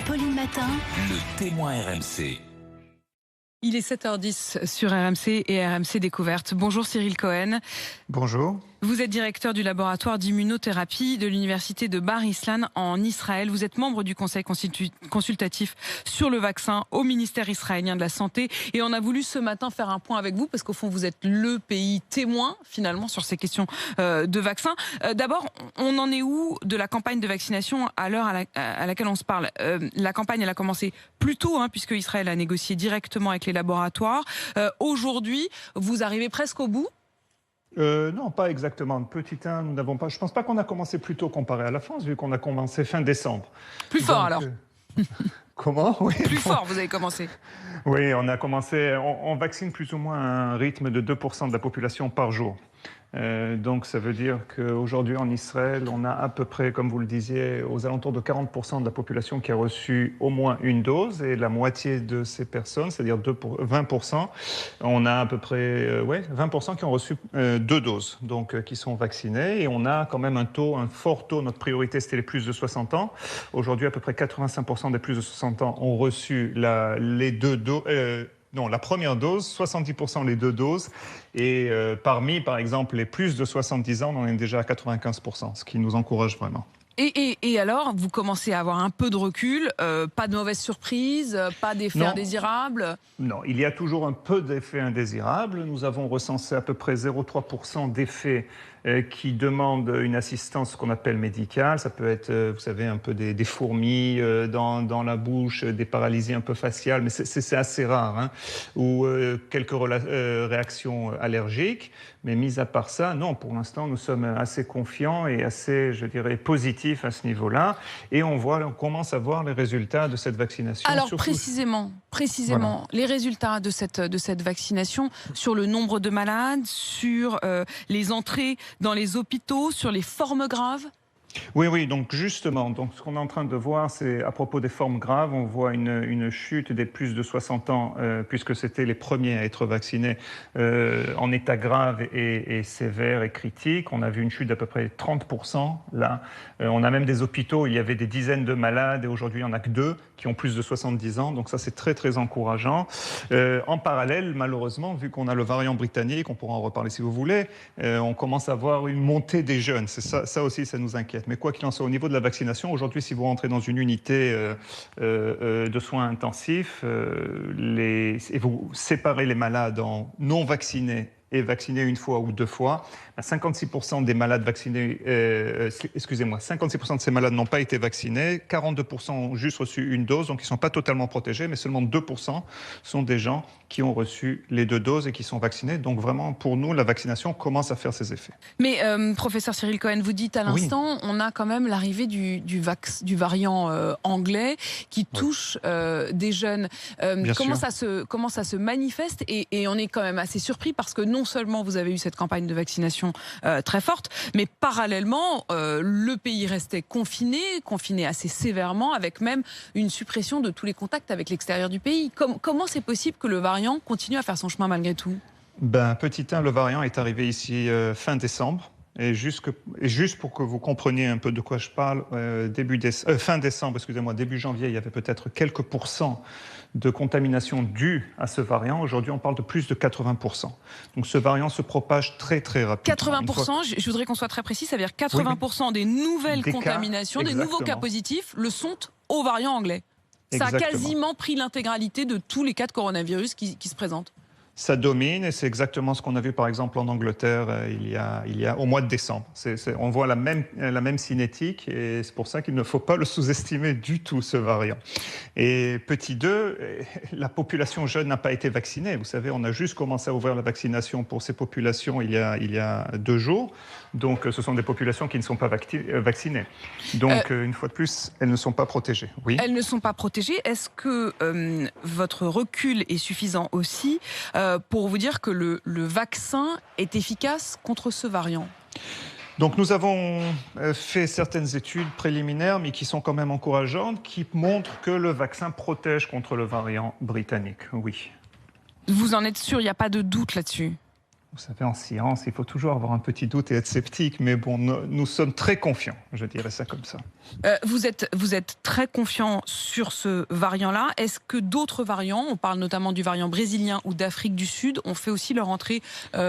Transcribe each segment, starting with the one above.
Apolline Matin. Le témoin RMC. Il est 7h10 sur RMC et RMC Découverte. Bonjour Cyril Cohen. Bonjour. Vous êtes directeur du laboratoire d'immunothérapie de l'université de Bar Islan en Israël. Vous êtes membre du conseil consultatif sur le vaccin au ministère israélien de la Santé. Et on a voulu ce matin faire un point avec vous parce qu'au fond vous êtes le pays témoin finalement sur ces questions de vaccins. D'abord, on en est où de la campagne de vaccination à l'heure à laquelle on se parle? La campagne elle a commencé plus tôt puisque Israël a négocié directement avec les laboratoires. Aujourd'hui, vous arrivez presque au bout? Non, pas exactement. Petit 1, nous n'avons pas. Je ne pense pas qu'on a commencé plus tôt comparé à la France, vu qu'on a commencé fin décembre. Plus fort alors. Comment? Oui. Plus fort, vous avez commencé. Oui, on a commencé. On vaccine plus ou moins à un rythme de 2% de la population par jour. Donc ça veut dire qu'aujourd'hui en Israël, on a à peu près, comme vous le disiez, aux alentours de 40% de la population qui a reçu au moins une dose, et la moitié de ces personnes, c'est-à-dire 20%, on a à peu près 20% qui ont reçu 2 doses, donc qui sont vaccinés, et on a quand même un fort taux. Notre priorité c'était les plus de 60 ans. Aujourd'hui, à peu près 85% des plus de 60 ans ont reçu les 2 doses. Non, la première dose, 70% les 2 doses. Et parmi, par exemple, les plus de 70 ans, on en est déjà à 95%, ce qui nous encourage vraiment. Et alors, vous commencez à avoir un peu de recul, pas de mauvaises surprises, pas d'effets indésirables? Non, il y a toujours un peu d'effets indésirables. Nous avons recensé à peu près 0,3% d'effets qui demandent une assistance qu'on appelle médicale. Ça peut être, vous savez, un peu des fourmis dans la bouche, des paralysies un peu faciales, mais c'est assez rare, ou quelques réactions allergiques. Mais mis à part ça, non, pour l'instant, nous sommes assez confiants et assez, je dirais, positifs à ce niveau-là. Et on commence à voir les résultats de cette vaccination. Alors, précisément, voilà, les résultats de cette vaccination sur le nombre de malades, sur les entrées dans les hôpitaux, sur les formes graves? Oui, donc justement, ce qu'on est en train de voir, c'est à propos des formes graves, on voit une chute des plus de 60 ans, puisque c'était les premiers à être vaccinés en état grave et sévère et critique. On a vu une chute d'à peu près 30% là. On a même des hôpitaux, il y avait des dizaines de malades, et aujourd'hui il n'y en a que 2 qui ont plus de 70 ans, donc ça c'est très très encourageant. En parallèle, malheureusement, vu qu'on a le variant britannique, on pourra en reparler si vous voulez, on commence à voir une montée des jeunes. C'est ça aussi, ça nous inquiète. Mais quoi qu'il en soit, au niveau de la vaccination, aujourd'hui, si vous rentrez dans une unité de soins intensifs, et vous séparez les malades en non vaccinés et vaccinés une fois ou 2 fois, 56% des malades vaccinés, 56% de ces malades n'ont pas été vaccinés, 42% ont juste reçu une dose, donc ils ne sont pas totalement protégés, mais seulement 2% sont des gens qui ont reçu les 2 doses et qui sont vaccinés. Donc vraiment, pour nous, la vaccination commence à faire ses effets. Mais professeur Cyril Cohen, vous dites à l'instant, on a quand même l'arrivée du variant anglais qui touche des jeunes. Comment ça se manifeste, et on est quand même assez surpris parce que non seulement vous avez eu cette campagne de vaccination très forte, mais parallèlement, le pays restait confiné assez sévèrement, avec même une suppression de tous les contacts avec l'extérieur du pays. Comment c'est possible que le variant continue à faire son chemin malgré tout? Petit 1, le variant est arrivé ici fin décembre. Et juste pour que vous compreniez un peu de quoi je parle, fin décembre, début janvier, il y avait peut-être quelques pourcents de contamination due à ce variant. Aujourd'hui, on parle de plus de 80%. Donc ce variant se propage très très rapidement. 80%, je voudrais qu'on soit très précis, ça veut dire 80% des nouvelles contaminations, des nouveaux cas positifs, le sont au variant anglais. Ça a quasiment pris l'intégralité de tous les cas de coronavirus qui se présentent. Ça domine, et c'est exactement ce qu'on a vu par exemple en Angleterre il y a au mois de décembre. On voit la même cinétique, et c'est pour ça qu'il ne faut pas le sous-estimer du tout, ce variant. Et petit 2, la population jeune n'a pas été vaccinée. Vous savez, on a juste commencé à ouvrir la vaccination pour ces populations il y a 2 jours. Donc ce sont des populations qui ne sont pas vaccinées. Donc une fois de plus, elles ne sont pas protégées. Oui. Elles ne sont pas protégées. Est-ce que votre recul est suffisant aussi pour vous dire que le vaccin est efficace contre ce variant? Donc nous avons fait certaines études préliminaires, mais qui sont quand même encourageantes, qui montrent que le vaccin protège contre le variant britannique, oui. Vous en êtes sûr, il n'y a pas de doute là-dessus? Vous savez, en science, il faut toujours avoir un petit doute et être sceptique, mais bon, nous sommes très confiants, je dirais ça comme ça. Vous êtes très confiant sur ce variant-là. Est-ce que d'autres variants, on parle notamment du variant brésilien ou d'Afrique du Sud, ont fait aussi leur entrée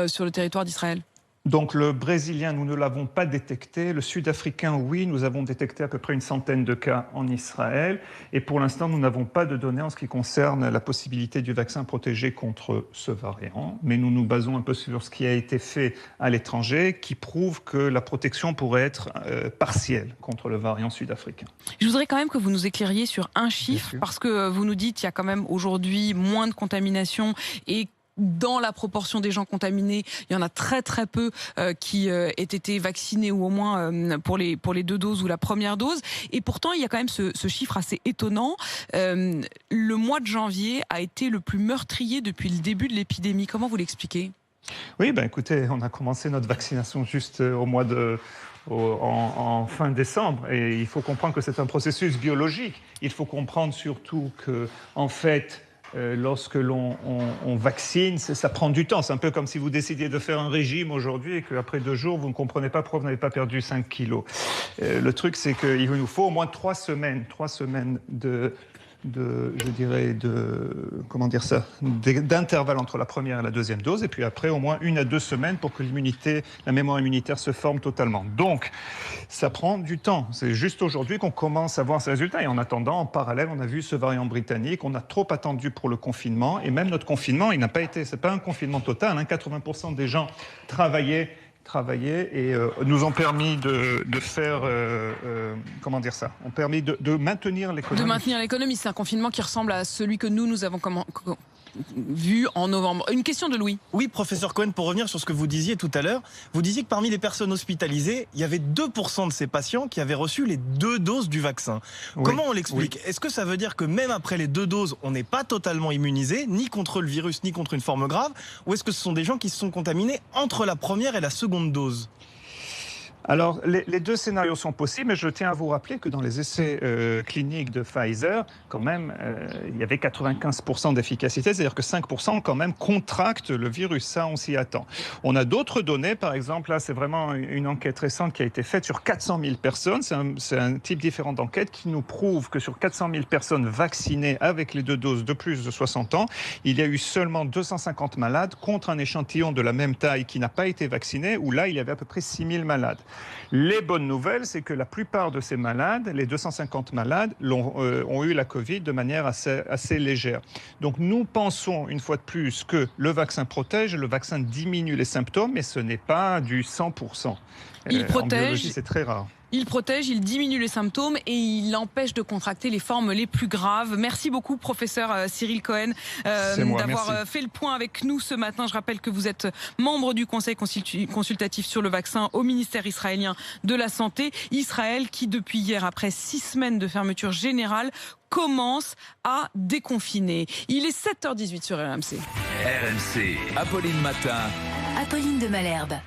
sur le territoire d'Israël ? Donc le brésilien, nous ne l'avons pas détecté. Le sud-africain, oui, nous avons détecté à peu près une centaine de cas en Israël. Et pour l'instant, nous n'avons pas de données en ce qui concerne la possibilité du vaccin protégé contre ce variant. Mais nous nous basons un peu sur ce qui a été fait à l'étranger, qui prouve que la protection pourrait être partielle contre le variant sud-africain. Je voudrais quand même que vous nous éclairiez sur un chiffre, parce que vous nous dites qu'il y a quand même aujourd'hui moins de contamination et dans la proportion des gens contaminés, il y en a très très peu qui aient été vaccinés ou au moins pour les 2 doses ou la première dose. Et pourtant, il y a quand même ce chiffre assez étonnant. Le mois de janvier a été le plus meurtrier depuis le début de l'épidémie. Comment vous l'expliquez ? Oui, écoutez, on a commencé notre vaccination juste en fin décembre. Et il faut comprendre que c'est un processus biologique. Il faut comprendre surtout que, en fait, lorsque l'on vaccine, ça prend du temps. C'est un peu comme si vous décidiez de faire un régime aujourd'hui et qu'après 2 jours, vous ne comprenez pas pourquoi vous n'avez pas perdu 5 kilos. Le truc, c'est qu'il nous faut au moins 3 semaines d'intervalle entre la première et la deuxième dose, et puis après au moins 1 à 2 semaines pour que la mémoire immunitaire se forme totalement. Donc, ça prend du temps. C'est juste aujourd'hui qu'on commence à voir ces résultats. Et en attendant, en parallèle, on a vu ce variant britannique. On a trop attendu pour le confinement. Et même notre confinement, c'est pas un confinement total. 80% des gens travaillaient et nous ont permis de faire, ont permis de maintenir l'économie. De maintenir l'économie, c'est un confinement qui ressemble à celui que nous avons vu en novembre. Une question de Louis. Oui, professeur Cohen, pour revenir sur ce que vous disiez tout à l'heure, vous disiez que parmi les personnes hospitalisées, il y avait 2% de ces patients qui avaient reçu les 2 doses du vaccin. Oui. Comment on l'explique ? Est-ce que ça veut dire que même après les 2 doses, on n'est pas totalement immunisé, ni contre le virus, ni contre une forme grave ? Ou est-ce que ce sont des gens qui se sont contaminés entre la première et la seconde dose ? Alors, les 2 scénarios sont possibles, mais je tiens à vous rappeler que dans les essais cliniques de Pfizer, quand même, il y avait 95% d'efficacité, c'est-à-dire que 5% quand même contractent le virus. Ça, on s'y attend. On a d'autres données, par exemple, là, c'est vraiment une enquête récente qui a été faite sur 400 000 personnes. C'est un type différent d'enquête qui nous prouve que sur 400 000 personnes vaccinées avec les 2 doses de plus de 60 ans, il y a eu seulement 250 malades contre un échantillon de la même taille qui n'a pas été vacciné, où là, il y avait à peu près 6 000 malades. Les bonnes nouvelles, c'est que la plupart de ces malades, les 250 malades, ont eu la Covid de manière assez légère. Donc nous pensons, une fois de plus, que le vaccin protège, le vaccin diminue les symptômes, mais ce n'est pas du 100%. Il protège. En biologie, c'est très rare. Il protège, il diminue les symptômes et il empêche de contracter les formes les plus graves. Merci beaucoup, professeur Cyril Cohen, d'avoir fait le point avec nous ce matin. Je rappelle que vous êtes membre du Conseil consultatif sur le vaccin au ministère israélien de la Santé. Israël qui, depuis hier, après 6 semaines de fermeture générale, commence à déconfiner. Il est 7h18 sur RMC. RMC, Apolline Matin. Apolline de Malherbe.